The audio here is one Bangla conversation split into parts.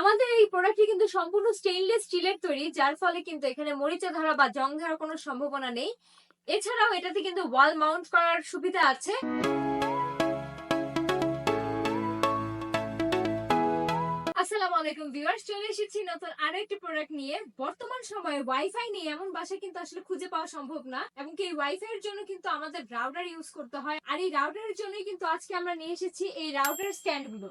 আমাদের এই প্রোডাক্টটি কিন্তু সম্পূর্ণ স্টেইনলেস স্টিলের তৈরি, যার ফলে কিন্তু এখানে মরিচা ধরা বা জং ধরার কোনো সম্ভাবনা নেই। এছাড়াও এটাতে কিন্তু ওয়াল মাউন্ট করার সুবিধা আছে। আসসালামু আলাইকুম ভিউয়ার্স, চলে এসেছি নতুন আরো একটি প্রোডাক্ট নিয়ে। বর্তমান সময়ে ওয়াইফাই নিয়ে এমন বাসা কিন্তু আসলে খুঁজে পাওয়া সম্ভব না, এবং এই ওয়াইফাই এর জন্য কিন্তু আমাদের রাউটার ইউজ করতে হয়। আর এই রাউটারের জন্যই কিন্তু আজকে আমরা নিয়ে এসেছি এই রাউটার স্ট্যান্ড গুলো।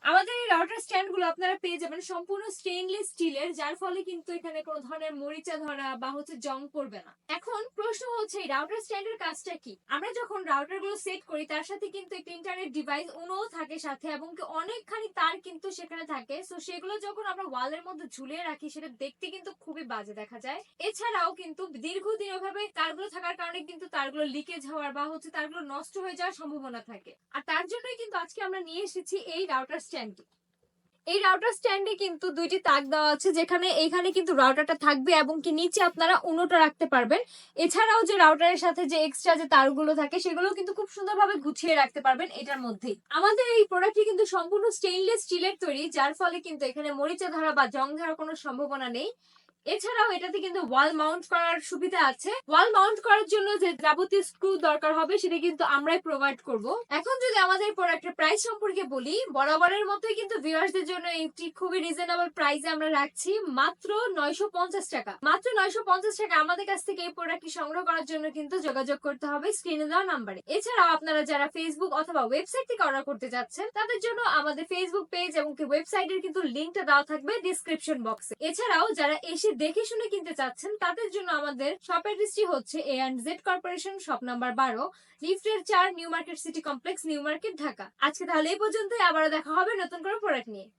আমাদের এই রাউটার স্ট্যান্ড গুলো আপনারা পেয়ে যাবেন সম্পূর্ণ স্টেইনলেস স্টিলের, যার ফলে কিন্তু এখানে কোনো ধরনের মরিচা ধরা বা জং পড়বে না। এখন প্রশ্ন হচ্ছে এই রাউটার স্ট্যান্ডের কাজটা কি? আমরা যখন রাউটার গুলো সেট করি তার সাথে কিন্তু একটা ইন্টারনেট ডিভাইস উনোও থাকে সাথে, এবং কি অনেকখানি তার কিন্তু সেখানে থাকে। সো সেগুলো যখন আমরা ওয়ালের মধ্যে ঝুলিয়ে রাখি সেটা দেখতে কিন্তু খুবই বাজে দেখা যায়। এছাড়াও কিন্তু দীর্ঘদিন ওভাবে তারগুলো থাকার কারণে কিন্তু তারগুলো লিকেজ হওয়ার বা তারগুলো নষ্ট হয়ে যাওয়ার সম্ভাবনা থাকে। আর তার জন্যই কিন্তু আজকে আমরা নিয়ে এসেছি এই রাউটার স্ট্যান্ডটি। এই রাউটার স্ট্যান্ডে কিন্তু দুইটি তাক দেওয়া আছে, যেখানে এইখানে কিন্তু রাউটারটা থাকবে এবং কি নিচে আপনারা উনোটা রাখতে পারবেন। এছাড়াও যে রাউটারের সাথে যে এক্সট্রা যে তারগুলো থাকে সেগুলো কিন্তু খুব সুন্দরভাবে গুছিয়ে রাখতে পারবেন এটার মধ্যেই। আমাদের এই প্রোডাক্টটি কিন্তু সম্পূর্ণ স্টেইনলেস স্টিলের তৈরি, যার ফলে কিন্তু এখানে মরিচা ধরা বা জং ধরার কোনো সম্ভাবনা নেই। এছাড়াও এটাতে কিন্তু ওয়াল মাউন্ট করার সুবিধা আছে। ওয়াল মাউন্ট করার জন্য যে যাবতীয় স্ক্রু দরকার হবে সেটা কিন্তু আমরাই প্রোভাইড করব। এখন যদি আমাদের প্রোডাক্টের প্রাইস সম্পর্কে বলি, বরাবরের মতোই কিন্তু ভিউয়ার্সদের জন্য একটি খুবই রিজনেবল প্রাইসে আমরা রাখছি মাত্র 950 টাকা। মাত্র 950 টাকা আমাদের কাছ থেকে এই প্রোডাক্টটি সংগ্রহ করার জন্য কিন্তু যোগাযোগ করতে হবে স্ক্রিনে দেওয়া নাম্বারে। এছাড়াও আপনারা যারা ফেসবুক অথবা ওয়েবসাইট থেকে অর্ডার করতে যাচ্ছেন তাদের জন্য আমাদের ফেসবুক পেজ এবং ওয়েবসাইটের কিন্তু লিংকটা দেওয়া থাকবে ডিসক্রিপশন বক্সে। এছাড়াও যারা এসে দেখে শুনে কিনতে চাচ্ছেন তাদের জন্য আমাদের শপ অ্যাড্রেসটি হচ্ছে A&Z কর্পোরেশন, শপ নাম্বার 12, লিফটের 4, new market city complex, new market, Dhaka. আজকে তাহলে এই পর্যন্তই, আবারও দেখা হবে নতুন কোনো প্রোডাক্ট নিয়ে।